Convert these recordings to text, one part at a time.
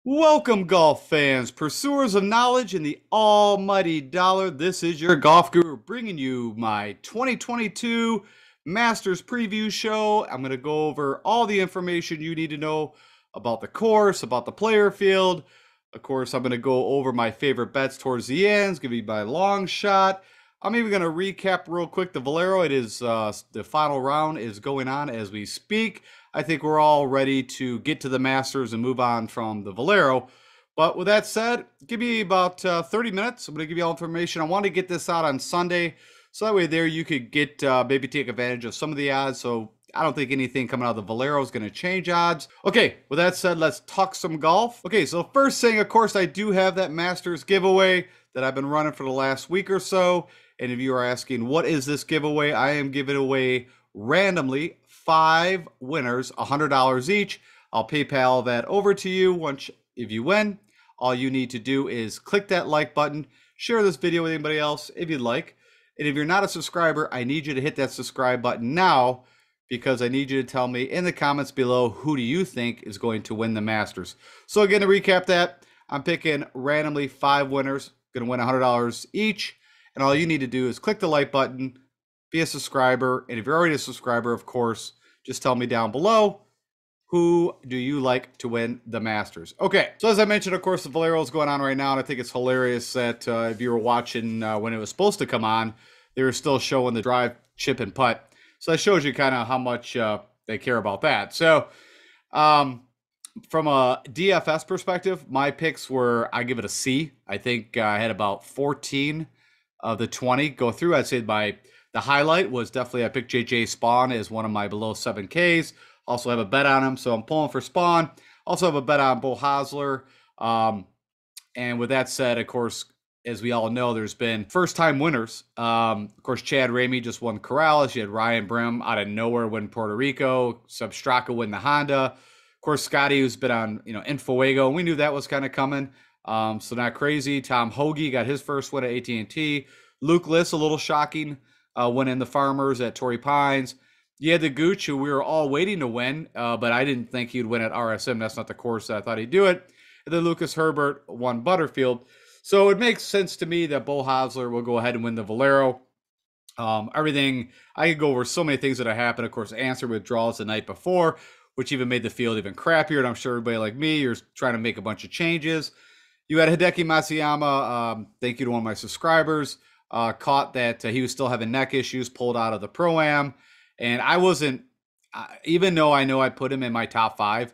Welcome, golf fans, pursuers of knowledge in the almighty dollar. This is your golf guru bringing you my 2022 Masters preview show. I'm going to go over all the information you need to know about the course, about the player field. Of course, I'm going to go over my favorite bets towards the end, give you my long shot. I'm even going to recap real quick the Valero. It is the final round is going on as we speak. I think we're all ready to get to the Masters and move on from the Valero. But with that said, give me about 30 minutes. I'm going to give you all information. I want to get this out on Sunday, so that way there you could get maybe take advantage of some of the odds. So I don't think anything coming out of the Valero is going to change odds. Okay, with that said, let's talk some golf. Okay, so first thing, of course, I do have that Masters giveaway that I've been running for the last week or so. And if you are asking, what is this giveaway? I am giving away randomly 5 winners, $100 each. I'll PayPal that over to you once if you win. All you need to do is click that like button, share this video with anybody else if you'd like. And if you're not a subscriber, I need you to hit that subscribe button now, because I need you to tell me in the comments below who do you think is going to win the Masters. So again, to recap that, I'm picking randomly 5 winners, going to win $100 each. And all you need to do is click the like button, be a subscriber, and if you're already a subscriber, of course, just tell me down below, who do you like to win the Masters? Okay, so as I mentioned, of course, the Valero is going on right now, and I think it's hilarious that if you were watching when it was supposed to come on, they were still showing the drive, chip, and putt. So that shows you kind of how much they care about that. So from a DFS perspective, my picks were, I give it a C. I think I had about 14 of the 20 go through. I'd say the highlight was definitely I picked JJ Spawn as one of my below 7Ks. Also have a bet on him, so I'm pulling for Spawn. Also have a bet on Beau Hossler. And with that said, of course, as we all know, there's been first-time winners. Of course, Chad Ramey just won Corrales. You had Ryan Brim out of nowhere win Puerto Rico. Seb Straka win the Honda. Of course, Scotty, who's been on Infoego, and we knew that was kind of coming. So not crazy. Tom Hoagie got his first win at AT&T. Luke Liss, a little shocking, winning the Farmers at Torrey Pines. You had the Gooch, who we were all waiting to win, but I didn't think he'd win at RSM. That's not the course that I thought he'd do it. And then Lucas Herbert won Butterfield. So it makes sense to me that Beau Hossler will go ahead and win the Valero. Everything, I could go over so many things that have happened. Of course, answer withdrawals the night before, which even made the field even crappier. And I'm sure everybody like me, you're trying to make a bunch of changes. You had Hideki Matsuyama, thank you to one of my subscribers, caught that he was still having neck issues, pulled out of the Pro-Am. And I wasn't, even though I know I put him in my top 5,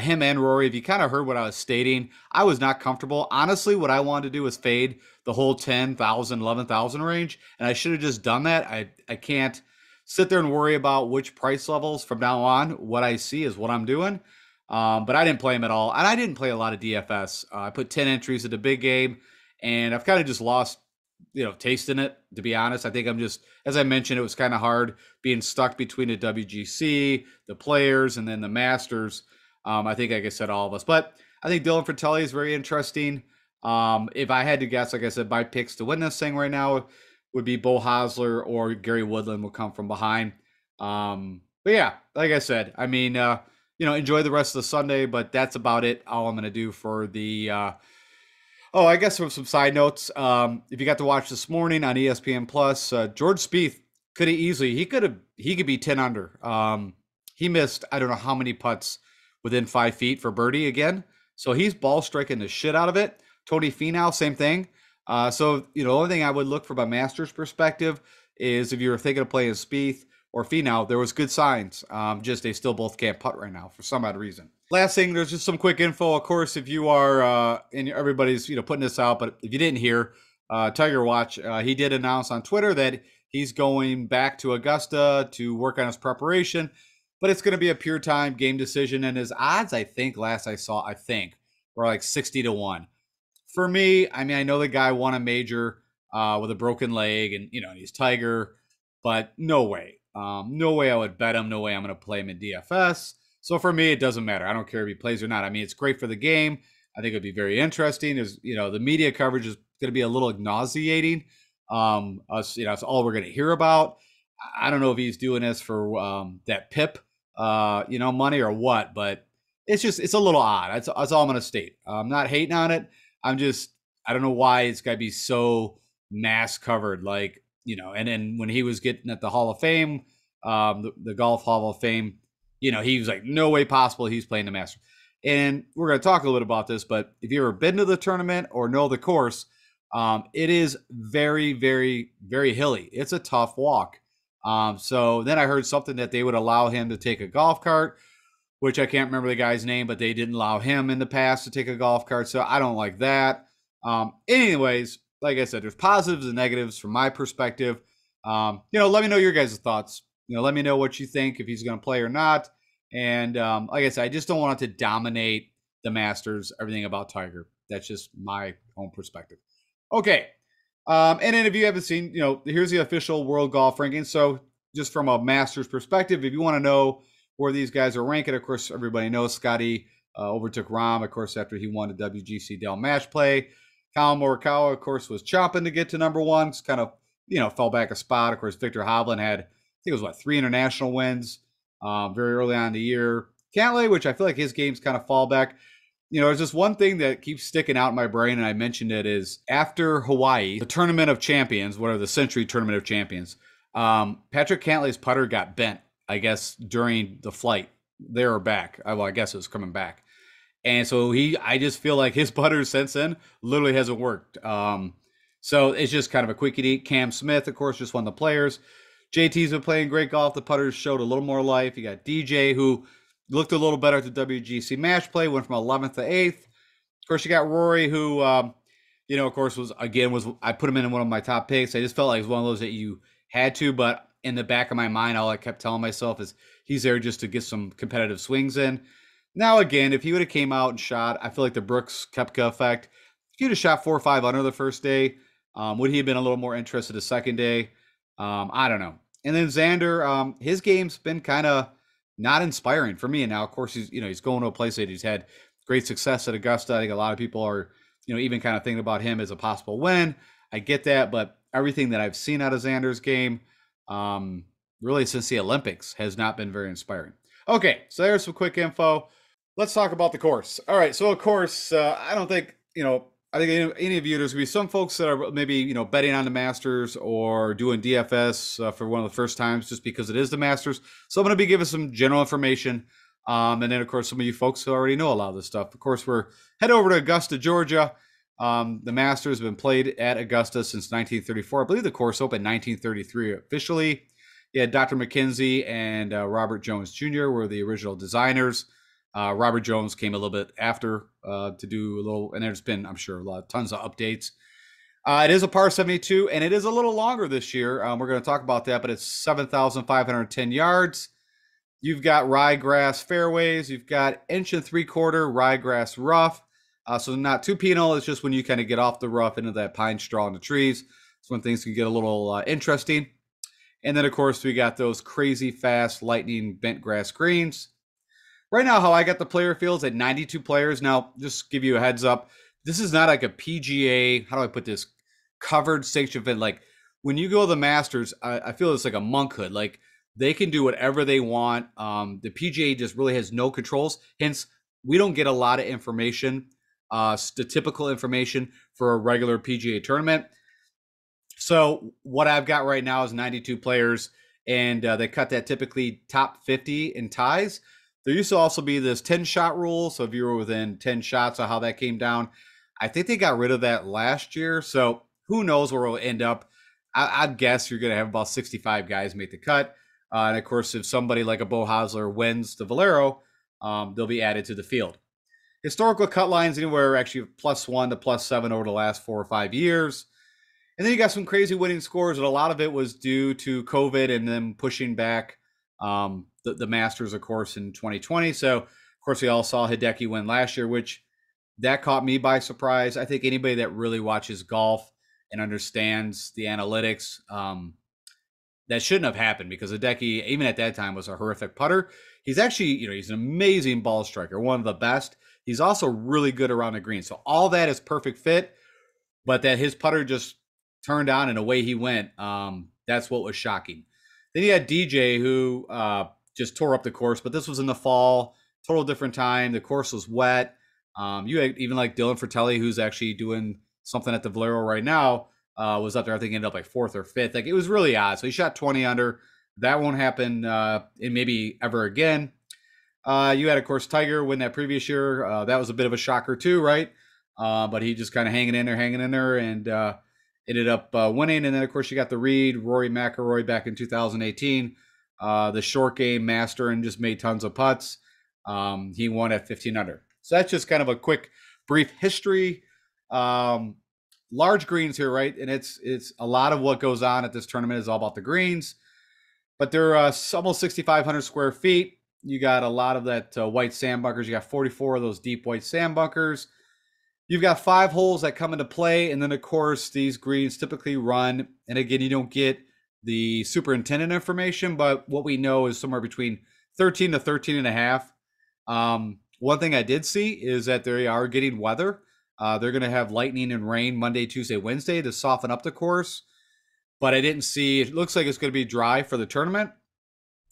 him and Rory, if you kind of heard what I was stating, I was not comfortable. Honestly, what I wanted to do was fade the whole 10,000, 11,000 range. And I should have just done that. I can't sit there and worry about which price levels from now on. What I see is what I'm doing. But I didn't play him at all. And I didn't play a lot of DFS. I put 10 entries at the big game, and I've kind of just lost, taste in it, to be honest. I think I'm just, as I mentioned, it was kind of hard being stuck between the WGC, the Players, and then the Masters. I think, like I said, all of us. But I think Dylan Fratelli is very interesting. If I had to guess, like I said, my picks to win this thing right now would be Beau Hossler or Gary Woodland will come from behind. But yeah, like I said, I mean, enjoy the rest of the Sunday, but that's about it. All I'm going to do for the, I guess from some side notes. If you got to watch this morning on ESPN Plus, George Spieth could have easily, he could be 10 under. He missed, I don't know how many putts within 5 feet for birdie again. So he's ball striking the shit out of it. Tony Finau, same thing. So, the only thing I would look from a Masters perspective is if you were thinking of playing Spieth or Finau, there was good signs. Just they still both can't putt right now for some odd reason. Last thing, there's just some quick info. Of course, if you are, and everybody's, putting this out, but if you didn't hear, Tiger Watch, he did announce on Twitter that he's going back to Augusta to work on his preparation, but it's going to be a pure time game decision. And his odds, I think, last I saw, were like 60-1. For me, I mean, I know the guy won a major with a broken leg, and, he's Tiger, but no way. No way I would bet him. No way I'm going to play him in DFS. So for me, it doesn't matter. I don't care if he plays or not. I mean, it's great for the game. I think it'd be very interesting. The media coverage is going to be a little nauseating. Us, it's all we're going to hear about. I don't know if he's doing this for that PIP, money or what, but it's a little odd. That's all I'm going to state. I'm not hating on it. I don't know why it's got to be so mass covered, like, and then when he was getting at the Hall of Fame, the Golf Hall of Fame, he was like, no way possible he's playing the Masters. And we're going to talk a little bit about this, but if you've ever been to the tournament or know the course, it is very, very, very hilly. It's a tough walk. So then I heard something that they would allow him to take a golf cart, which I can't remember the guy's name, but they didn't allow him in the past to take a golf cart. So I don't like that. Anyways, like I said, there's positives and negatives from my perspective. Let me know your guys' thoughts. Let me know what you think, if he's going to play or not. And like I said, I just don't want it to dominate the Masters, everything about Tiger. That's just my own perspective. Okay. And then if you haven't seen, here's the official world golf rankings. So just from a Masters perspective, if you want to know where these guys are ranking, of course, everybody knows Scotty overtook Rahm, of course, after he won the WGC Dell Match Play. Colin Morikawa, of course, was chomping to get to number one. It's kind of, fell back a spot. Of course, Victor Hovland had, I think it was 3 international wins very early on in the year. Cantlay, which I feel like his game's kind of fall back. There's just one thing that keeps sticking out in my brain, and I mentioned it, is after Hawaii, the Tournament of Champions, whatever, the Century Tournament of Champions, Patrick Cantlay's putter got bent, I guess, during the flight there or back. Well, I guess it was coming back. And so I just feel like his putter since then literally hasn't worked. So it's just kind of a quickie. Cam Smith, of course, just won the Players. JT's been playing great golf. The putters showed a little more life. You got DJ, who looked a little better at the WGC Match Play, went from 11th to 8th. Of course, you got Rory, who, of course, I put him in one of my top picks. I just felt like it was one of those that you had to, but in the back of my mind, all I kept telling myself is he's there just to get some competitive swings in. Now, again, if he would have came out and shot, I feel like the Brooks Koepka effect, if he would have shot 4 or 5 under the first day, would he have been a little more interested the second day? I don't know. And then Xander, his game's been kind of not inspiring for me. And now, of course, he's going to a place that he's had great success at Augusta. I think a lot of people are, even kind of thinking about him as a possible win. I get that, but everything that I've seen out of Xander's game, really since the Olympics, has not been very inspiring. Okay, so there's some quick info. Let's talk about the course. All right, so of course, I don't think, I think any of you, there's going to be some folks that are maybe, betting on the Masters or doing DFS for one of the first times just because it is the Masters. So I'm going to be giving some general information. And then, of course, some of you folks who already know a lot of this stuff. Of course, we're head over to Augusta, Georgia. The Masters have been played at Augusta since 1934. I believe the course opened 1933 officially. Yeah, Dr. McKenzie and Robert Jones Jr. were the original designers. Robert Jones came a little bit after to do a little, and there's been, I'm sure, tons of updates. It is a par 72, and it is a little longer this year. We're going to talk about that, but it's 7,510 yards. You've got ryegrass fairways. You've got 1.75-inch ryegrass rough. So not too penal. It's just when you kind of get off the rough into that pine straw in the trees. It's when things can get a little interesting. And then, of course, we got those crazy fast lightning bent grass greens. Right now, how I got the player fields at 92 players. Now, just give you a heads up. This is not like a PGA, how do I put this, covered sanctioned event. Like, when you go to the Masters, I feel it's like a monkhood. Like, they can do whatever they want. The PGA just really has no controls. Hence, we don't get a lot of information, the typical information for a regular PGA tournament. So what I've got right now is 92 players, and they cut that typically top 50 in ties. There used to also be this 10-shot rule. So if you were within 10 shots of how that came down, I think they got rid of that last year. So who knows where it'll end up. I'd guess you're going to have about 65 guys make the cut. And of course, if somebody like a Bo Hosler wins the Valero, they'll be added to the field. Historical cut lines anywhere actually +1 to +7 over the last 4 or 5 years. And then you got some crazy winning scores, and a lot of it was due to COVID and them pushing back the Masters, of course, in 2020. So, of course, we all saw Hideki win last year, which that caught me by surprise. I think anybody that really watches golf and understands the analytics, that shouldn't have happened, because Hideki, even at that time, was a horrific putter. He's actually, he's an amazing ball striker, one of the best. He's also really good around the green. So all that is perfect fit, but that his putter just turned on and away he went. That's what was shocking. Then you had DJ who just tore up the course, but this was in the fall, total different time. The course was wet. You had even like Dylan Fratelli, who's actually doing something at the Valero right now, was up there. I think ended up like 4th or 5th. Like it was really odd. So he shot 20 under. That won't happen in maybe ever again. You had, of course, Tiger win that previous year. That was a bit of a shocker too, right? But he just kind of hanging in there, and ended up winning. And then, of course, you got the Reed, Rory McIlroy back in 2018, the short game master, and just made tons of putts. He won at 15 under. So that's just kind of a quick, brief history. Large greens here, right? And it's a lot of what goes on at this tournament is all about the greens. But they're almost 6,500 square feet. You got a lot of that white sand bunkers. You got 44 of those deep white sand bunkers. You've got 5 holes that come into play. And then, of course, these greens typically run. And again, you don't get the superintendent information, but what we know is somewhere between 13 to 13 and a half. One thing I did see is that they are getting weather. They're going to have lightning and rain Monday, Tuesday, Wednesday to soften up the course. But I didn't see, it looks like it's going to be dry for the tournament.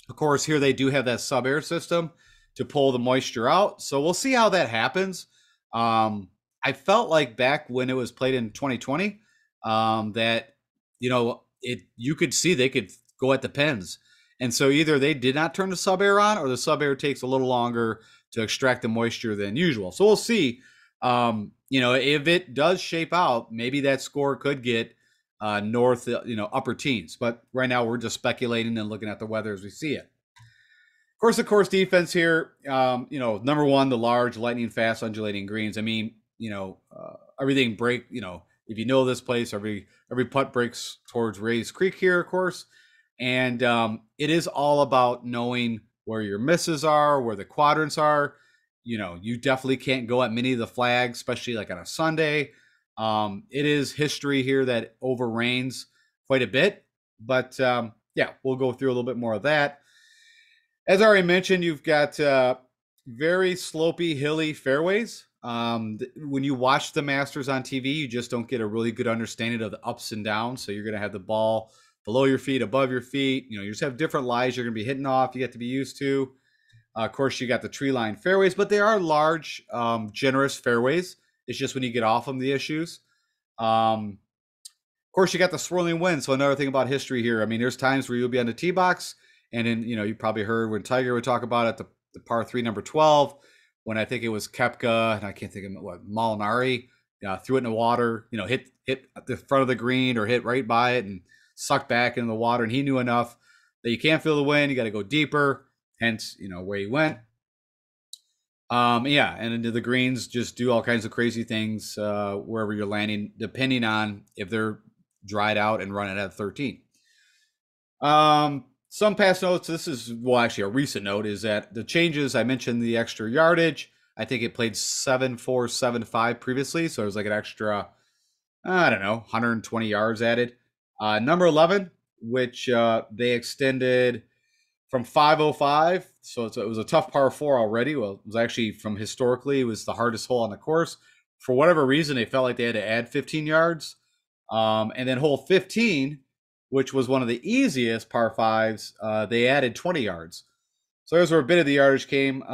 Of course, here they do have that sub-air system to pull the moisture out. So we'll see how that happens. I felt like back when it was played in 2020, that, you could see they could go at the pins. And so either they did not turn the sub-air on, or the sub-air takes a little longer to extract the moisture than usual. So we'll see. If it does shape out, maybe that score could get north, upper teens. But right now we're just speculating and looking at the weather as we see it. Of course, defense here, number one, the large, lightning fast, undulating greens. I mean, everything break, if you know this place, every putt breaks towards Rays Creek here, of course. And it is all about knowing where your misses are, where the quadrants are. You definitely can't go at many of the flags, especially like on a Sunday. It is history here that overreigns quite a bit. But we'll go through a little bit more of that. As I already mentioned, you've got very slopey, hilly fairways. When you watch the Masters on TV, you just don't get a really good understanding of the ups and downs. So you're going to have the ball below your feet, above your feet. You just have different lies you're going to be hitting off. You get to be used to. Of course, you got the tree line fairways, but they are large, generous fairways. It's just when you get off them, the issues. Of course, you got the swirling wind. So another thing about history here. I mean, there's times where you'll be on the tee box, and then you probably heard when Tiger would talk about it, the par 3, number 12, when I think it was Koepka, and I can't think of what, Molinari, threw it in the water, hit the front of the green or hit right by it and sucked back into the water. And he knew enough that you can't feel the wind. You got to go deeper. Hence, where he went. And into the greens, just do all kinds of crazy things wherever you're landing, depending on if they're dried out and running at 13. Some past notes, this is, actually a recent note, is that the changes, I mentioned the extra yardage. I think it played 7.4, 7.5 previously, so it was like an extra, 120 yards added. Number 11, which they extended from 505, so it was a tough par 4 already. Well, it was actually, from historically, it was the hardest hole on the course. For whatever reason, they felt like they had to add 15 yards. And then hole 15, which was one of the easiest par 5s, they added 20 yards. So there's where a bit of the yardage came.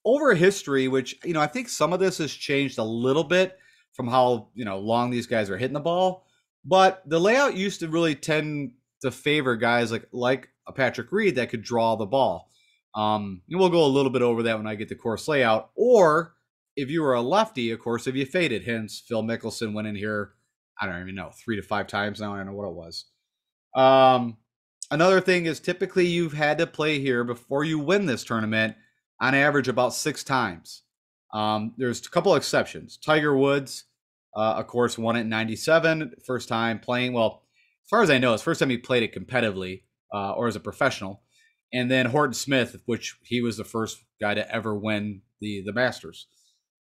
Over history, which, I think some of this has changed a little bit from how, long these guys are hitting the ball. But the layout used to really tend to favor guys like a Patrick Reed that could draw the ball. And we'll go a little bit over that when I get the course layout. Or if you were a lefty, of course, if you faded, hence Phil Mickelson went in here, I don't even know, 3 to 5 times now. I don't know what it was. Another thing is typically you've had to play here before you win this tournament on average about 6 times. There's a couple exceptions. Tiger Woods, of course, won it in 97, first time playing. Well, as far as I know, it's the first time he played it competitively or as a professional. And then Horton Smith, which he was the first guy to ever win the Masters.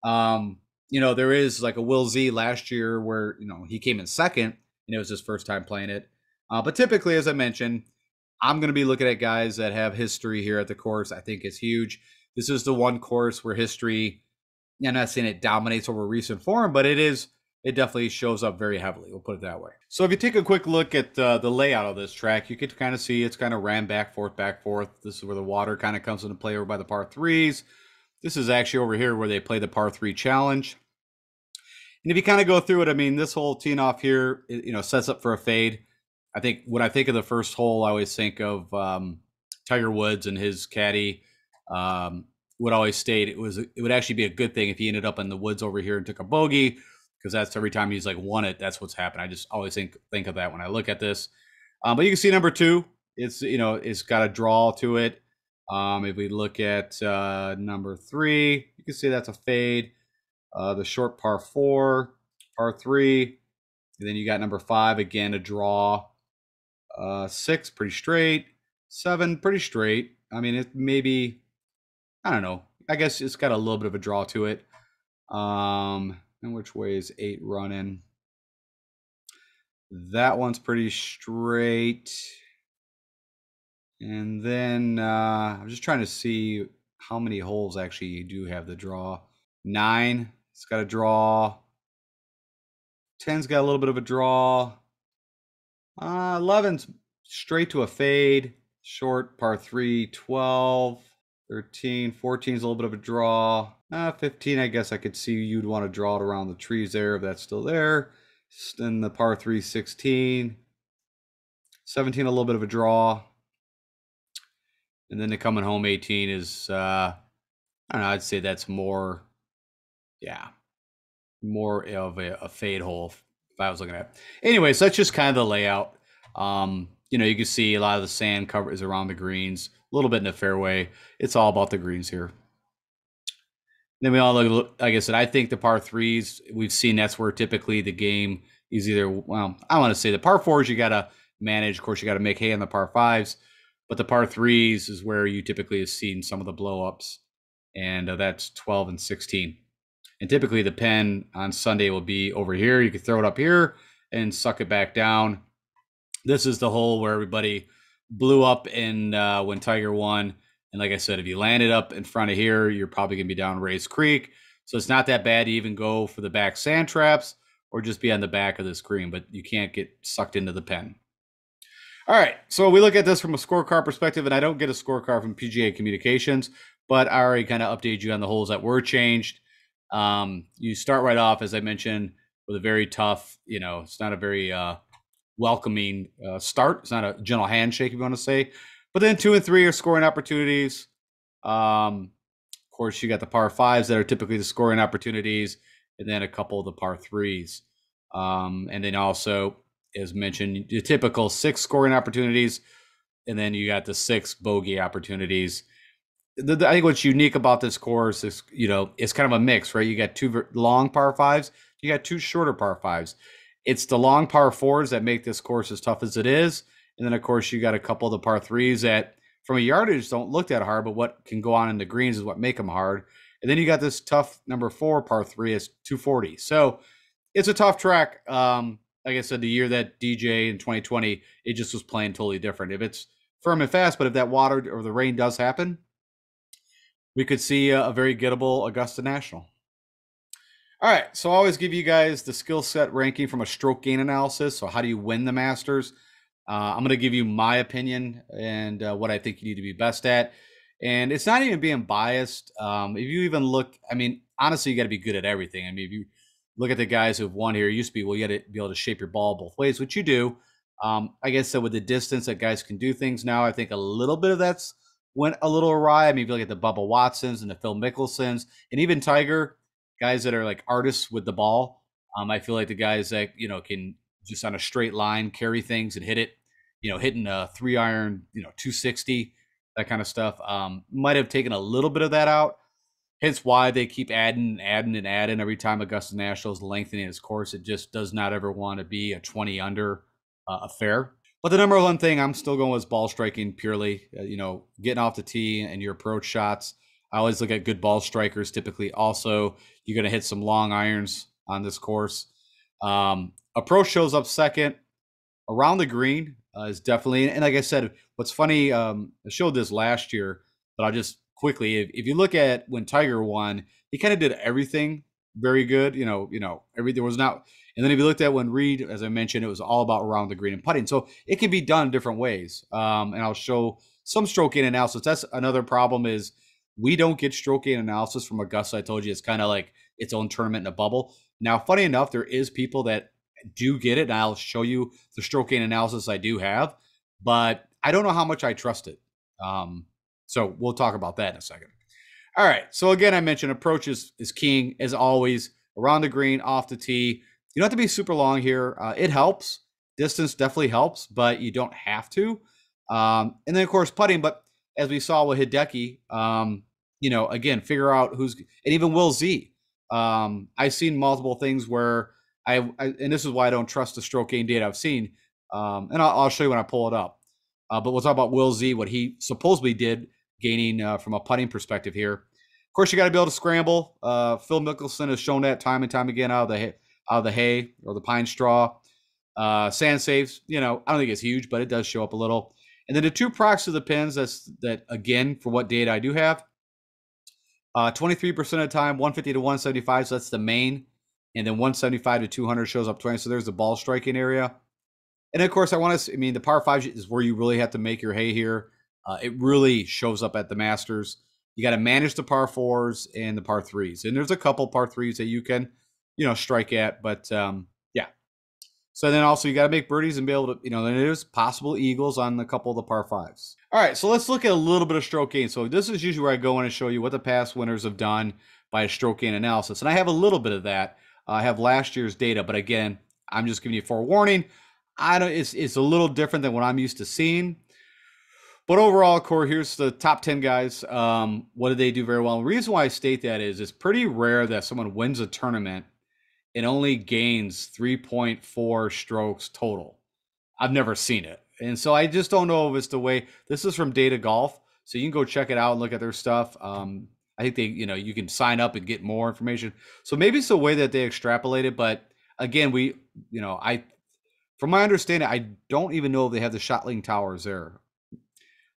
There is like a Will Z last year where, he came in second and it was his first time playing it. But typically, as I mentioned, I'm going to be looking at guys that have history here at the course. I think it's huge. This is the one course where history, I'm not saying it dominates over recent form, but it is it definitely shows up very heavily. We'll put it that way. So if you take a quick look at the layout of this track, you could kind of see it's kind of ran back, forth, back, forth. This is where the water kind of comes into play over by the par threes. This is actually over here where they play the par three challenge. And if you kind of go through it, I mean, this whole teeing off here, sets up for a fade. I think when I think of the first hole, I always think of Tiger Woods and his caddy. Would always state it would actually be a good thing if he ended up in the woods over here and took a bogey, because that's every time he's like won it, that's what's happened. I just always think of that when I look at this. But you can see number two, it's got a draw to it. If we look at number three, you can see that's a fade. The short par four, par three, and then you got number five, again, a draw. Six, pretty straight. Seven, pretty straight. I mean, it maybe, I don't know. I guess it's got a little bit of a draw to it. And which way is eight running? That one's pretty straight. And then I'm just trying to see how many holes actually you do have the draw. 9, it's got a draw. 10's got a little bit of a draw. 11's straight to a fade. Short, par 3, 12. 13, 14 is a little bit of a draw. 15, I guess I could see you'd want to draw it around the trees there if that's still there. Then the par 3, 16. 17, a little bit of a draw. And then the coming home 18 is, I don't know, I'd say that's more of a fade hole if I was looking at it. Anyway, so that's just kind of the layout. You can see a lot of the sand cover is around the greens, a little bit in the fairway. It's all about the greens here. Then we all look, like I said, I think the par threes, we've seen that's where typically the game is either, well, I want to say the par fours you got to manage. Of course, you got to make hay on the par fives, but the par threes is where you typically have seen some of the blow-ups, and that's 12 and 16. And typically the pen on Sunday will be over here. You can throw it up here and suck it back down. This is the hole where everybody blew up in when Tiger won. And like I said, if you landed up in front of here, you're probably going to be down Race Creek. So it's not that bad to even go for the back sand traps or just be on the back of this green, but you can't get sucked into the pen. All right, so we look at this from a scorecard perspective, and I don't get a scorecard from PGA Communications, but I already kind of updated you on the holes that were changed. You start right off, as I mentioned, with a very tough, it's not a very welcoming start. It's not a gentle handshake, if you want to say. But then 2 and 3 are scoring opportunities. Of course, you got the par fives that are typically the scoring opportunities, and then a couple of the par threes. And then also, as mentioned, the typical 6 scoring opportunities, and then you got the 6 bogey opportunities. I think what's unique about this course is, it's kind of a mix, right? You got 2 long par fives, you got 2 shorter par fives. It's the long par fours that make this course as tough as it is. And then, of course, you got a couple of the par threes that, from a yardage, don't look that hard, but what can go on in the greens is what make them hard. And then you got this tough number 4 par 3 is 240. So it's a tough track. Like I said, the year that DJ in 2020, it just was playing totally different. If it's firm and fast, but if that water or the rain does happen, we could see a very gettable Augusta National. All right, so I always give you guys the skill set ranking from a stroke gain analysis. So how do you win the Masters? I'm going to give you my opinion and what I think you need to be best at. And it's not even being biased. If you even look, I mean, honestly, you got to be good at everything. I mean, if you look at the guys who've won here, it used to be, well, you got to be able to shape your ball both ways, which you do. I guess so with the distance that guys can do things now, I think a little bit of that's went a little awry. I mean, if you look at the Bubba Watsons and the Phil Mickelsons and even Tiger, guys that are like artists with the ball. I feel like the guys that, can just on a straight line carry things and hit it, hitting a 3-iron, 260, that kind of stuff. Might have taken a little bit of that out. Hence why they keep adding every time Augusta National is lengthening its course. It just does not ever want to be a 20 under affair. But the number one thing I'm still going with ball striking purely, getting off the tee and your approach shots. I always look at good ball strikers. Typically also, you're going to hit some long irons on this course. Approach shows up second. Around the green is definitely, and like I said, what's funny, I showed this last year, but I'll just quickly, if you look at when Tiger won, he kind of did everything very good. Everything was not. And then if you looked at when Reed, as I mentioned, it was all about around the green and putting. So it can be done different ways. And I'll show some stroke gain analysis. That's another problem is we don't get stroke gain analysis from Augusta. I told you it's kind of like its own tournament in a bubble. Now, funny enough, there is people that do get it, and I'll show you the stroke gain analysis I do have, but I don't know how much I trust it. So we'll talk about that in a second. All right. So again, I mentioned approach is king as always. Around the green, off the tee. You don't have to be super long here. It helps. Distance definitely helps, but you don't have to. And then of course putting. But as we saw with Hideki, again, figure out who's, and even Will Z. I've seen multiple things where and this is why I don't trust the stroke gain data I've seen. And I'll show you when I pull it up. But we'll talk about Will Z, what he supposedly did gaining from a putting perspective here. Of course, you got to be able to scramble. Phil Mickelson has shown that time and time again out of the hay or the pine straw. Sand saves, I don't think it's huge, but it does show up a little. And then the two procs to the pins, that again, for what data I do have, 23% of the time, 150 to 175, so that's the main. And then 175 to 200 shows up 20, so there's the ball striking area. And of course, the par 5 is where you really have to make your hay here. It really shows up at the Masters. You got to manage the par 4s and the par 3s. And there's a couple par 3s that you can, strike at. But, yeah. So then also you got to make birdies and be able to, there's possible eagles on a couple of the par 5s. All right, so let's look at a little bit of stroke gain. So this is usually where I go in and show you what the past winners have done by a stroke gain analysis. And I have a little bit of that. I have last year's data. But again, I'm just giving you forewarning. It's a little different than what I'm used to seeing. But overall, Corey, here's the top 10 guys. What did they do very well? The reason why I state that is it's pretty rare that someone wins a tournament and only gains 3.4 strokes total. I've never seen it. And so I just don't know if it's the way. This is from Data Golf, so you can go check it out and look at their stuff. I think you can sign up and get more information. So maybe it's the way that they extrapolate it. But again, from my understanding, I don't even know if they have the shot link towers there.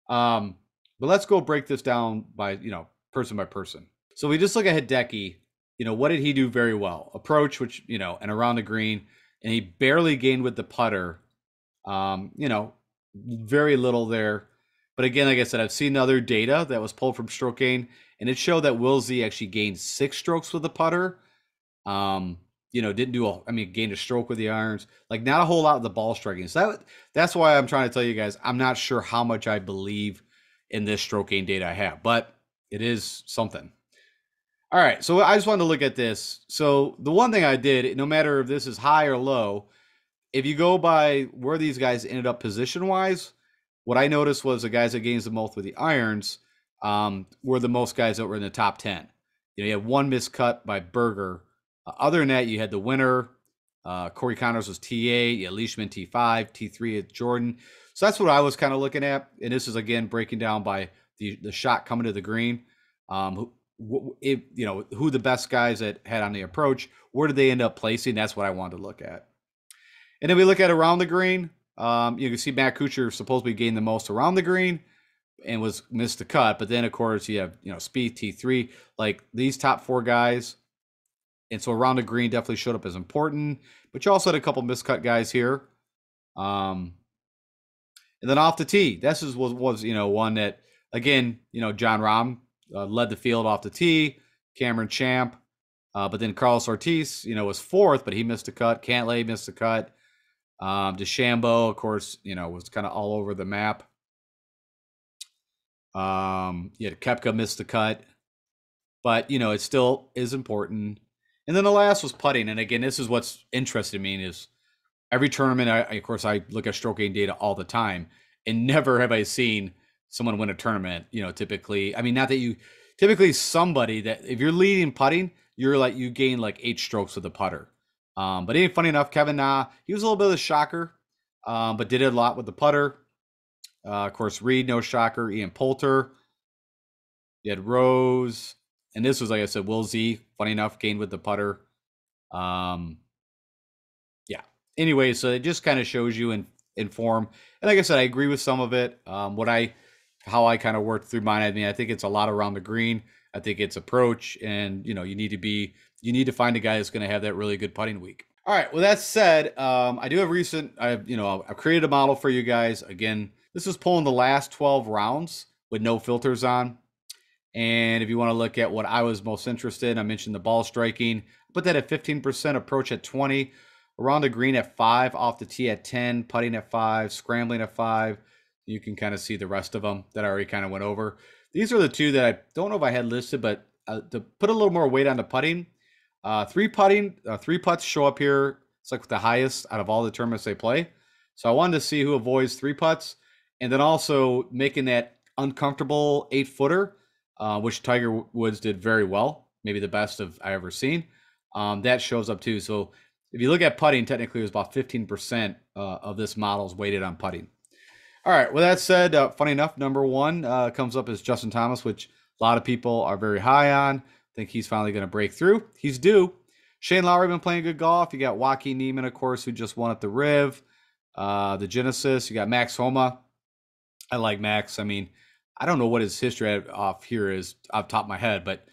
But let's go break this down by, person by person. So we just look at Hideki, what did he do very well? Approach, which, and around the green, and he barely gained with the putter. Very little there. But again, like I said, I've seen other data that was pulled from stroke gain, and it showed that Will Z actually gained 6 strokes with the putter. Gained a stroke with the irons, like not a whole lot of the ball striking. So that's why I'm trying to tell you guys, I'm not sure how much I believe in this stroke gain data I have, but it is something. All right, so I just wanted to look at this. So the one thing I did, no matter if this is high or low, if you go by where these guys ended up position-wise, what I noticed was the guys that gains the most with the irons were the most guys that were in the top 10. You had one miscut by Berger. Other than that, you had the winner. Corey Connors was T8. You had Leishman T5, T3 at Jordan. So that's what I was kind of looking at. And this is, again, breaking down by the shot coming to the green. Who the best guys that had on the approach, where did they end up placing? That's what I wanted to look at. And then we look at around the green. You can see Matt Kuchar supposedly gained the most around the green and missed the cut. But then, of course, you have, Spieth, T3. Like these top 4 guys. And so around the green definitely showed up as important. But you also had a couple miscut guys here. And then off the tee, this was one that, again, John Rahm led the field off the tee. Cameron Champ. But then Carlos Ortiz, was 4th, but he missed a cut. Cantlay missed a cut. DeChambeau, of course, was kind of all over the map. You had Koepka missed the cut. But, it still is important. And then the last was putting. And again, this is what's interesting me is every tournament, I look at stroke gain data all the time. And never have I seen someone win a tournament, typically. I mean, not that typically somebody that, if you're leading putting, you gain like 8 strokes with the putter. But funny enough, Kevin Na, he was a little bit of a shocker, but did it a lot with the putter. Of course, Reed, no shocker. Ian Poulter. You had Rose. And this was, like I said, Will Z, funny enough, gained with the putter. Yeah. Anyway, so it just kind of shows you in form. And like I said, I agree with some of it. How I kind of worked through mine. I mean, I think it's a lot around the green. I think it's approach, and you need to be you need to find a guy that's going to have that really good putting week. All right. With that said, I do have I've created a model for you guys. Again, this is pulling the last 12 rounds with no filters on. And if you want to look at what I was most interested in, I mentioned the ball striking. Put that at 15%, approach at 20, around the green at 5, off the tee at 10, putting at 5, scrambling at 5. You can kind of see the rest of them that I already kind of went over. These are the two that I don't know if I had listed, but to put a little more weight on the putting, three putts show up here. It's like the highest out of all the tournaments they play. So I wanted to see who avoids 3 putts, and then also making that uncomfortable 8-footer, which Tiger Woods did very well, maybe the best I ever seen. That shows up too. So if you look at putting, technically it was about 15% of this model is weighted on putting. All right, with that said, funny enough, number 1 comes up as Justin Thomas, which a lot of people are very high on. Think he's finally going to break through. He's due. Shane Lowry been playing good golf. You got Joaquin Niemann, of course, who just won at the Riv, the Genesis. You got Max Homa. I like Max. I mean, I don't know what his history off here is off the top of my head, but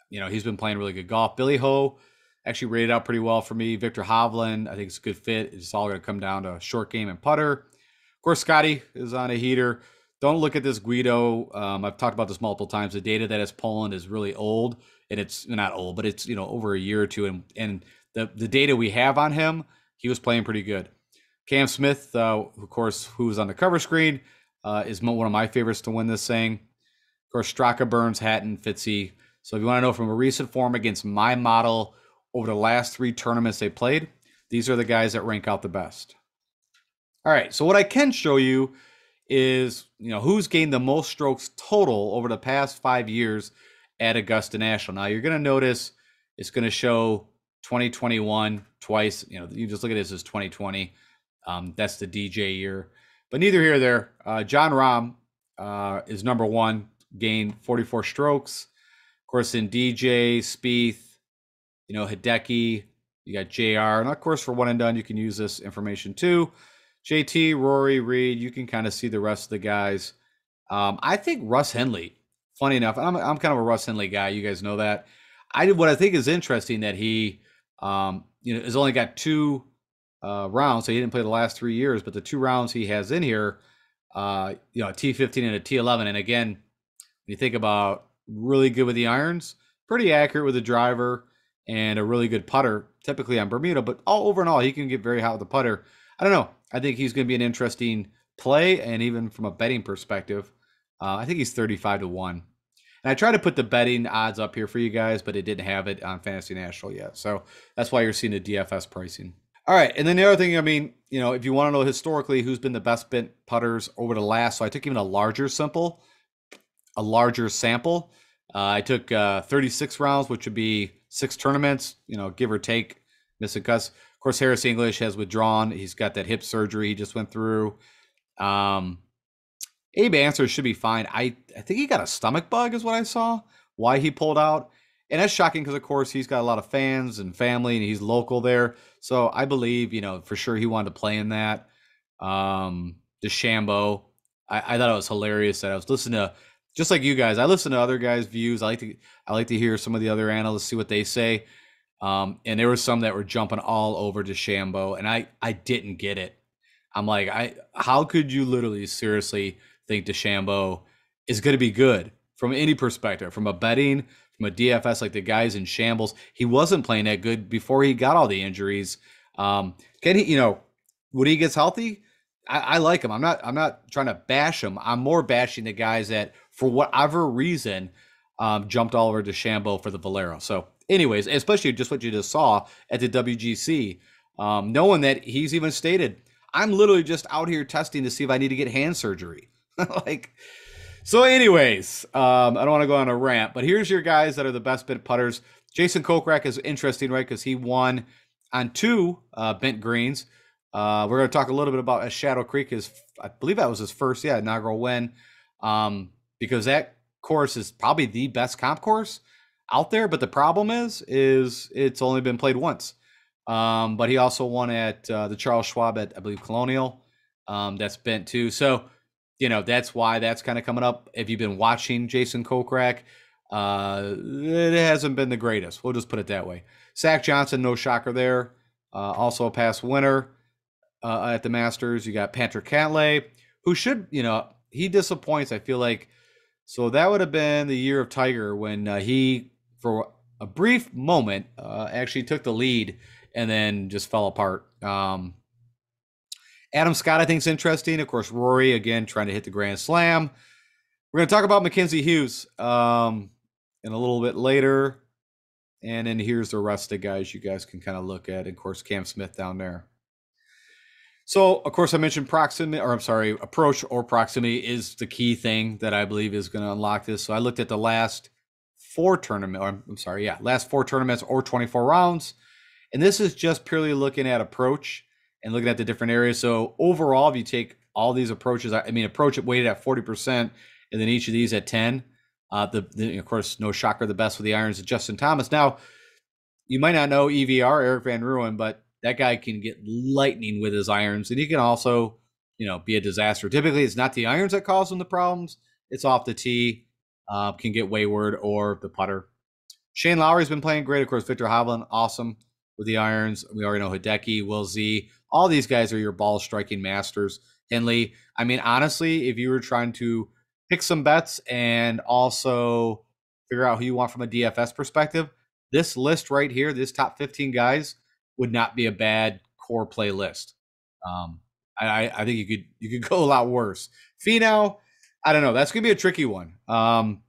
he's been playing really good golf. Billy Ho actually rated out pretty well for me. Victor Hovland, I think it's a good fit. It's all going to come down to short game and putter. Of course, Scotty is on a heater. Don't look at this Guido. I've talked about this multiple times. The data that is pulling is really old, and it's not old, but it's over a year or two. And the data we have on him, he was playing pretty good. Cam Smith, of course, who's on the cover screen, is one of my favorites to win this thing. Of course, Straka, Burns, Hatton, Fitzy. So if you want to know from a recent form against my model over the last 3 tournaments they played, these are the guys that rank out the best. All right, so what I can show you is who's gained the most strokes total over the past 5 years at Augusta National. Now you're going to notice it's going to show 2021 twice. You just look at this as 2020. That's the DJ year, but neither here nor there. John Rahm is number 1, gained 44 strokes. Of course, in DJ, Spieth, Hideki, you got JR, and of course for one and done, you can use this information too. JT, Rory, Reed, you can kind of see the rest of the guys. I think Russ Henley, funny enough, I'm kind of a Russ Henley guy. You guys know that. What I think is interesting that he, has only got 2 rounds, so he didn't play the last 3 years, but the 2 rounds he has in here, a T15 and a T11. And again, when you think about really good with the irons, pretty accurate with the driver, and a really good putter, typically on Bermuda, but over and all, he can get very hot with the putter. I don't know. I think he's going to be an interesting play, and even from a betting perspective, I think he's 35 to 1. And I tried to put the betting odds up here for you guys, but it didn't have it on Fantasy National yet. So that's why you're seeing the DFS pricing. All right, and then the other thing, if you want to know historically who's been the best bent putters over the last, so I took even a larger sample. I took 36 rounds, which would be 6 tournaments, give or take, missing cuts. Of course, Harris English has withdrawn. He's got that hip surgery he just went through. Abe Answer should be fine. I think he got a stomach bug is what I saw, why he pulled out. And that's shocking because, of course, he's got a lot of fans and family, and he's local there. So I believe, for sure he wanted to play in that. DeChambeau, I thought it was hilarious that I was listening to, just like you guys, I listen to other guys' views. I like to hear some of the other analysts, see what they say. And there were some that were jumping all over DeChambeau, and I didn't get it. I'm like, how could you literally seriously think DeChambeau is going to be good from any perspective, from a betting, from a DFS, like the guy's in shambles. He wasn't playing that good before he got all the injuries. Can he, when he gets healthy, I like him. I'm not trying to bash him. I'm more bashing the guys that, for whatever reason, jumped all over DeChambeau for the Valero. So anyways, especially just what you just saw at the WGC, knowing that he's even stated, I'm literally just out here testing to see if I need to get hand surgery. So anyways, I don't want to go on a rant, but here's your guys that are the best bent putters. Jason Kokrak is interesting, right? Because he won on 2 bent greens. We're going to talk a little bit about Shadow Creek. I believe that was his first, inaugural win. Because that course is probably the best comp course out there. But the problem is it's only been played once. But he also won at the Charles Schwab at, I believe, Colonial. That's bent too. So, that's why that's kind of coming up. If you've been watching Jason Kokrak, It hasn't been the greatest. We'll just put it that way. Zach Johnson, no shocker there. Also a past winner at the Masters. You got Patrick Cantlay, who should, he disappoints, I feel like. So that would have been the year of Tiger when he, for a brief moment, actually took the lead and then just fell apart. Adam Scott, I think, is interesting. Of course, Rory, again, trying to hit the Grand Slam. We're going to talk about Mackenzie Hughes in a little bit later. And then here's the rest of the guys you guys can kind of look at. Of course, Cam Smith down there. So, of course, I mentioned approach or proximity is the key thing that I believe is going to unlock this. So I looked at the last four tournaments or 24 rounds. And this is just purely looking at approach and looking at the different areas. So overall, if you take all these approaches, approach it weighted at 40%, and then each of these at 10. Of course, no shocker, the best with the irons is Justin Thomas. Now, you might not know EVR, Eric Van Ruin, but that guy can get lightning with his irons, and he can also, be a disaster. Typically, it's not the irons that cause him the problems. It's off the tee, can get wayward, or the putter. Shane Lowry's been playing great. Of course, Victor Hovland, awesome with the irons. We already know Hideki, Will Z. All these guys are your ball striking masters. Henley, honestly, if you were trying to pick some bets and also figure out who you want from a DFS perspective, this list right here, this top 15 guys, would not be a bad core play list. I think you could go a lot worse. Finau, I don't know. That's gonna be a tricky one.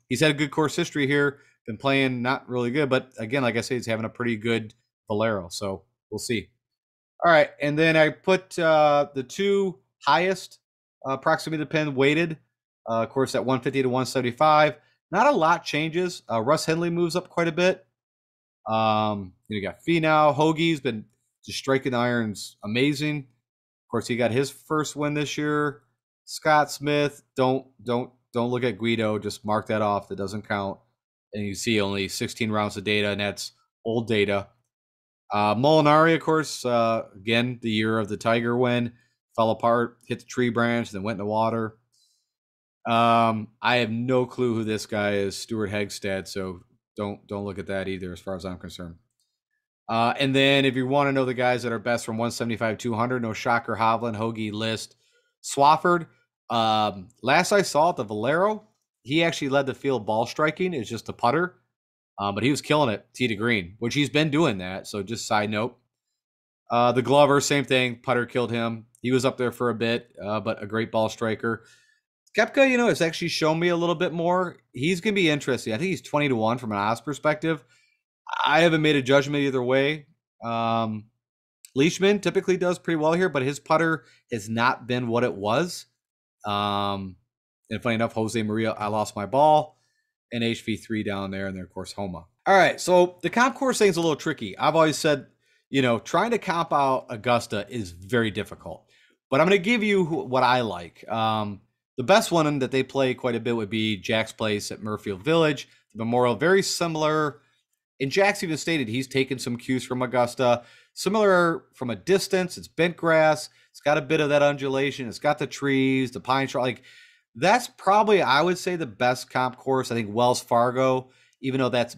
He's had a good course history here. Been playing not really good, but again, like I say, he's having a pretty good Valero. So we'll see. All right, and then I put the two highest proximity to pin weighted. Of course, at 150 to 175. Not a lot changes. Russ Henley moves up quite a bit. You got Finau. Hoagie's been just striking irons amazing. Of course, he got his first win this year. Scott Smith, don't look at Guido. Just mark that off. That doesn't count. And you see only 16 rounds of data, and that's old data. Molinari, of course, again, the year of the Tiger win, fell apart, hit the tree branch, then went in the water. I have no clue who this guy is, Stuart Hegstad, so don't look at that either as far as I'm concerned. And then if you want to know the guys that are best from 175 200, no shocker, Hovland, Hoagie, List, Swafford. Last I saw at the Valero, he actually led the field ball striking. It's just a putter. But he was killing it, tee to green, which he's been doing that. So just side note. The Glover, same thing. Putter killed him. He was up there for a bit, but a great ball striker. Koepka, has actually shown me a little bit more. He's going to be interesting. I think he's 20 to 1 from an odds perspective. I haven't made a judgment either way. Leishman typically does pretty well here, but his putter has not been what it was. And funny enough, Jose Maria, I lost my ball. And HV3 down there, and then, of course, Homa. All right, so the comp course thing is a little tricky. I've always said, trying to comp out Augusta is very difficult. But I'm going to give you what I like. The best one that they play quite a bit would be Jack's Place at Murfield Village. The Memorial, very similar. And Jack's even stated he's taken some cues from Augusta. Similar from a distance. It's bent grass. It's got a bit of that undulation. It's got the trees, the pine tree. That's probably, I would say, the best comp course. I think Wells Fargo, even though that's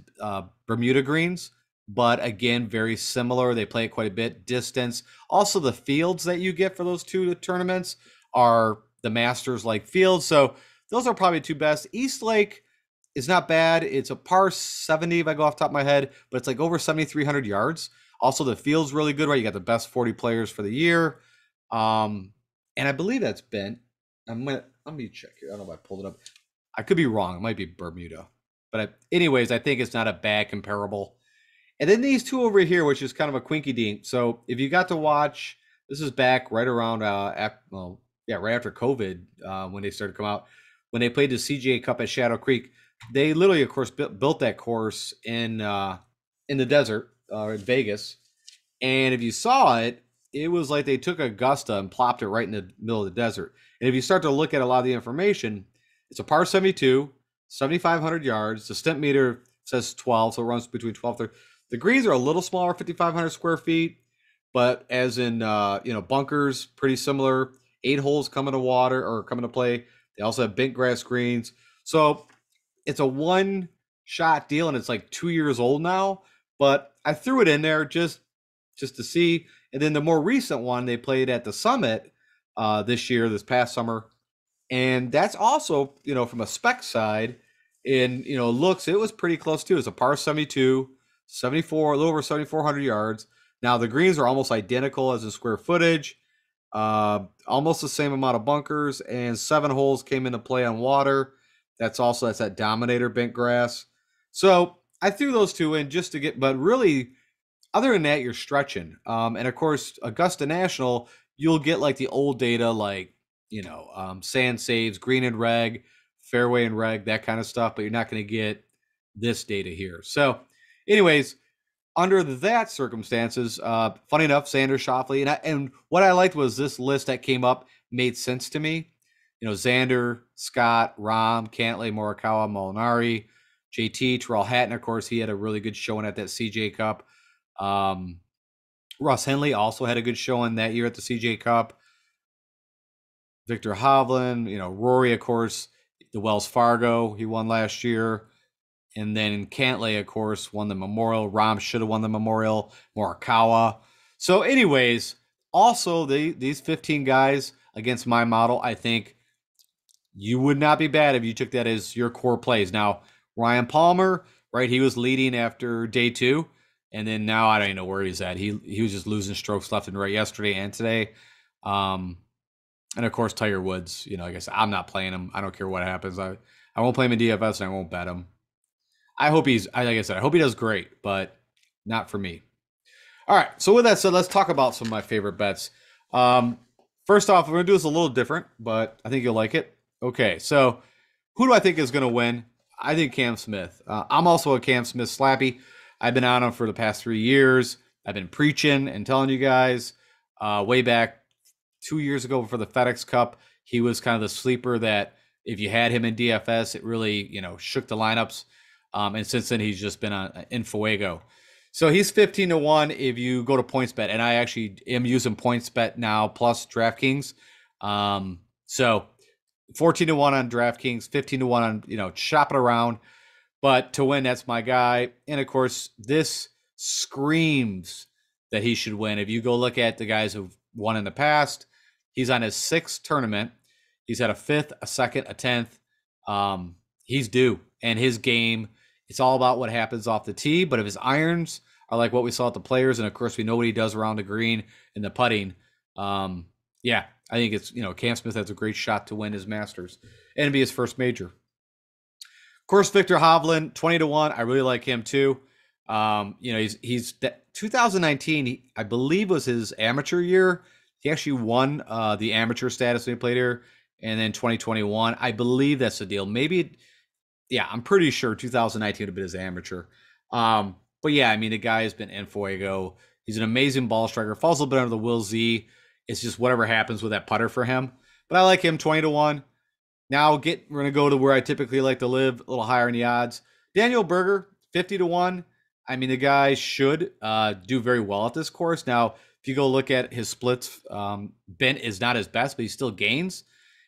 Bermuda greens, but again, very similar. They play it quite a bit. Distance. Also, the fields that you get for those two tournaments are the Masters-like fields. So those are probably two best. East Lake is not bad. It's a par 70 if I go off the top of my head, but it's like over 7,300 yards. Also, the field's really good, right? You got the best 40 players for the year. And I believe that's bent. Let me check here. I don't know if I pulled it up. I could be wrong. It might be Bermuda. But anyways, I think it's not a bad comparable. And then these two over here, which is kind of a quinky dink. So if you got to watch, this is back right around, right after COVID, when they started to come out. When they played the CGA Cup at Shadow Creek, they literally, of course, built that course in the desert, in Vegas. And if you saw it, it was like they took Augusta and plopped it right in the middle of the desert. And if you start to look at a lot of the information, it's a par 72, 7,500 yards. The stent meter says 12, so it runs between 12 and 30. The greens are a little smaller, 5,500 square feet, but as in, bunkers, pretty similar. 8 holes coming to play. They also have bent grass greens. So it's a one shot deal, and it's like 2 years old now. But I threw it in there just to see. And then the more recent one they played at the Summit this past summer, and that's also, from a spec side, in looks, it was pretty close too. It's a par 72, 74, a little over 7,400 yards. Now the greens are almost identical as the square footage, almost the same amount of bunkers, and 7 holes came into play on water. That's that Dominator bent grass. So I threw those two in just to get, but really, other than that, you're stretching. And of course, Augusta National, you'll get like the old data, like, sand saves, green and reg, fairway and reg, that kind of stuff, but you're not going to get this data here. So anyways, under that circumstances, funny enough, Xander Schauffele, and what I liked was this list that came up made sense to me. Xander, Scott, Rahm, Cantlay, Morikawa, Molinari, JT, Terrell Hatton, of course, he had a really good showing at that CJ Cup. Russ Henley also had a good showing that year at the CJ Cup. Victor Hovland, Rory, of course, the Wells Fargo, he won last year. And then Cantlay, of course, won the Memorial. Rahm should have won the Memorial. Morikawa. So anyways, also these 15 guys against my model, I think you would not be bad if you took that as your core plays. Now, Ryan Palmer, right, he was leading after day 2. And then now I don't even know where he's at. He was just losing strokes left and right yesterday and today. And of course, Tiger Woods, like I said, I'm not playing him. I don't care what happens. I won't play him in DFS and I won't bet him. I hope like I said, I hope he does great, but not for me. All right. So with that said, let's talk about some of my favorite bets. First off, we're going to do this a little different, but I think you'll like it. Okay. So who do I think is going to win? I think Cam Smith. I'm also a Cam Smith slappy. I've been on him for the past 3 years. I've been preaching and telling you guys way back 2 years ago for the FedEx Cup. He was kind of the sleeper that if you had him in DFS, it really, shook the lineups. And since then, he's just been in Fuego. So he's 15-1 if you go to PointsBet. And I actually am using PointsBet now plus DraftKings. So 14-1 on DraftKings, 15-1 on, shop it around. But to win, that's my guy. And of course, this screams that he should win. If you go look at the guys who've won in the past, he's on his 6th tournament. He's had a 5th, a 2nd, a 10th. He's due. And his game, it's all about what happens off the tee. But if his irons are like what we saw at the Players, and of course we know what he does around the green and the putting, I think it's, Cam Smith has a great shot to win his Masters and be his first major. Of course, Victor Hovland, 20-1. I really like him too. He's 2019, I believe, was his amateur year. He actually won the amateur status when he played here. And then 2021, I believe that's the deal. Maybe, I'm pretty sure 2019 would have been his amateur. But yeah, I mean, the guy has been in Fuego. He's an amazing ball striker. Falls a little bit under the Will Z. It's just whatever happens with that putter for him. But I like him 20-1. Now we're going to go to where I typically like to live, a little higher in the odds. Daniel Berger, 50-1. I mean, the guy should do very well at this course. Now, if you go look at his splits, bent is not his best, but he still gains.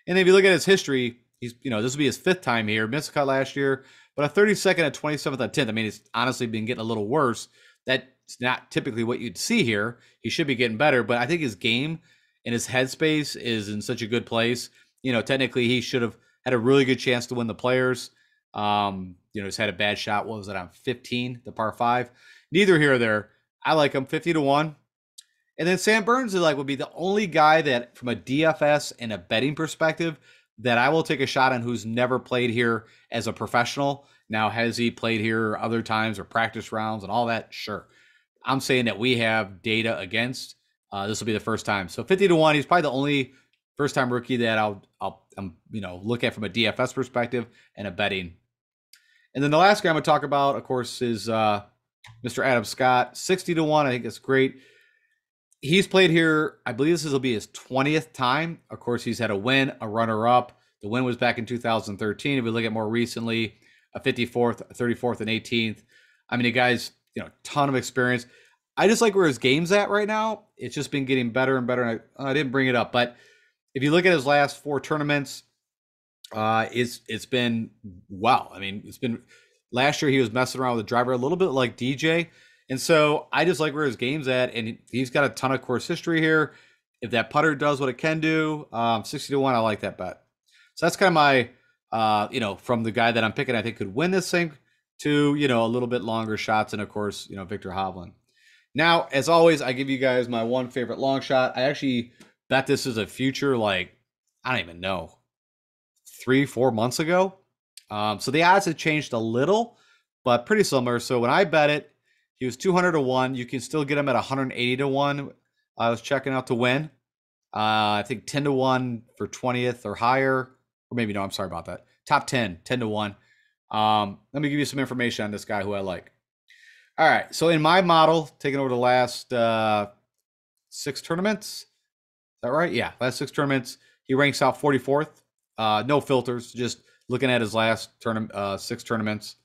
And if you look at his history, he's, this will be his 5th time here. Missed a cut last year, but a 32nd at 27th at 10th. I mean, it's honestly been getting a little worse. That's not typically what you'd see here. He should be getting better, but I think his game and his headspace is in such a good place. Technically he should have had a really good chance to win the Players. He's had a bad shot. What was it on 15, the par 5? Neither here or there. I like him 50-1. And then Sam Burns would be the only guy that, from a DFS and a betting perspective, that I will take a shot on who's never played here as a professional. Now, has he played here other times or practice rounds and all that? Sure. I'm saying that we have data against. This will be the first time. So 50-1, he's probably the only first-time rookie that I'll look at from a DFS perspective and a betting. And then the last guy I'm going to talk about, of course, is Mr. Adam Scott, 60-1. I think that's great. He's played here, I believe this will be his 20th time. Of course, he's had a win, a runner-up. The win was back in 2013. If we look at more recently, a 54th, a 34th, and 18th. I mean, the guy's, ton of experience. I just like where his game's at right now. It's just been getting better and better. And I didn't bring it up, but if you look at his last 4 tournaments, it's been, wow. I mean, it's been Last year, he was messing around with the driver a little bit like DJ. And so I just like where his game's at. And he's got a ton of course history here. If that putter does what it can do, 60 to 1, I like that bet. So that's kind of my, from the guy that I'm picking, I think could win this thing to, a little bit longer shots. And of course, Victor Hovland. Now, as always, I give you guys my one favorite long shot. I actually bet this is a future, like, I don't even know, 3-4 months ago. So the odds have changed a little, but pretty similar. So when I bet it, he was 200 to 1. You can still get him at 180 to 1. I was checking out to win. I think 10 to 1 for 20th or higher. Or maybe no, I'm sorry about that. Top 10 to 1. Let me give you some information on this guy who I like. All right. So in my model, taking over the last 6 tournaments. Is that right? Yeah, last 6 tournaments. He ranks out 44th. No filters, just looking at his last 6 tournaments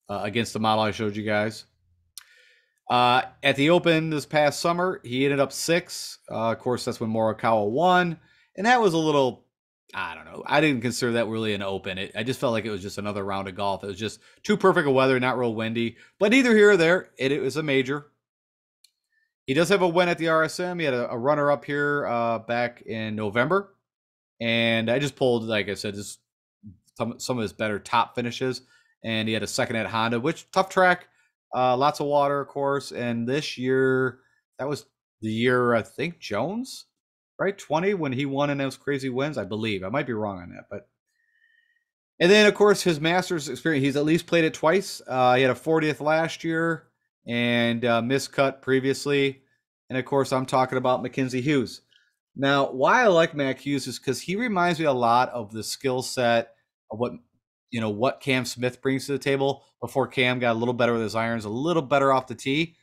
against the model I showed you guys. At the Open this past summer, he ended up 6th. Of course, that's when Morikawa won. And that was a little, I don't know. I didn't consider that really an Open. I just felt like it was just another round of golf. It was just too perfect of weather, not real windy. But neither here or there, it was a major. He does have a win at the RSM. He had a runner-up here back in November. And I just pulled, like I said, just some of his better top finishes. And he had a second at Honda, which tough track. Lots of water, of course. And this year, that was the year, I think, Jones, right? 20 when he won in those crazy wins, I believe. I might be wrong on that. And then, of course, his Masters experience, he's at least played it twice. He had a 40th last year and miscut previously. And, of course, I'm talking about Mackenzie Hughes. Now, why I like Mac Hughes is because he reminds me a lot of the skill set of what Cam Smith brings to the table before Cam got a little better with his irons, a little better off the tee.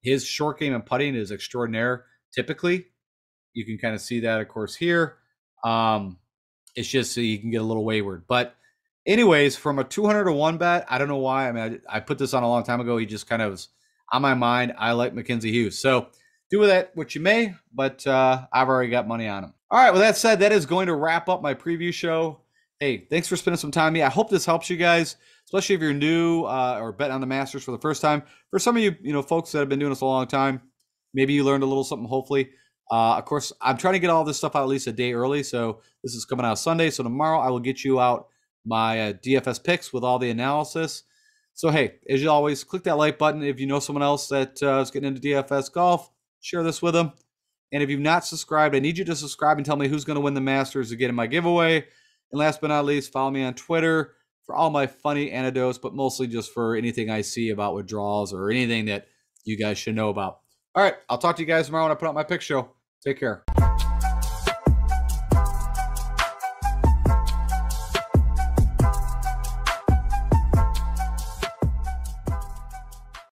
His short game and putting is extraordinaire. Typically, you can kind of see that, of course, here. It's just so you can get a little wayward. But anyways, from a 200 to 1 bet, I don't know why. I mean, I put this on a long time ago. He just kind of was on my mind. I like Mackenzie Hughes. So do with that what you may, but I've already got money on him. All right, with that said, that is going to wrap up my preview show. Hey, thanks for spending some time with me. I hope this helps you guys, especially if you're new or betting on the Masters for the first time. For some of you, folks that have been doing this a long time, maybe you learned a little something, hopefully. Of course, I'm trying to get all this stuff out at least a day early, so this is coming out Sunday. So tomorrow I will get you out my DFS picks with all the analysis. So, hey, as you always, click that like button. If you know someone else that is getting into DFS golf, share this with them. And if you've not subscribed, I need you to subscribe and tell me who's going to win the Masters to get in my giveaway. And last but not least, follow me on Twitter for all my funny anecdotes, but mostly just for anything I see about withdrawals or anything that you guys should know about. All right, I'll talk to you guys tomorrow when I put out my pick show. Take care.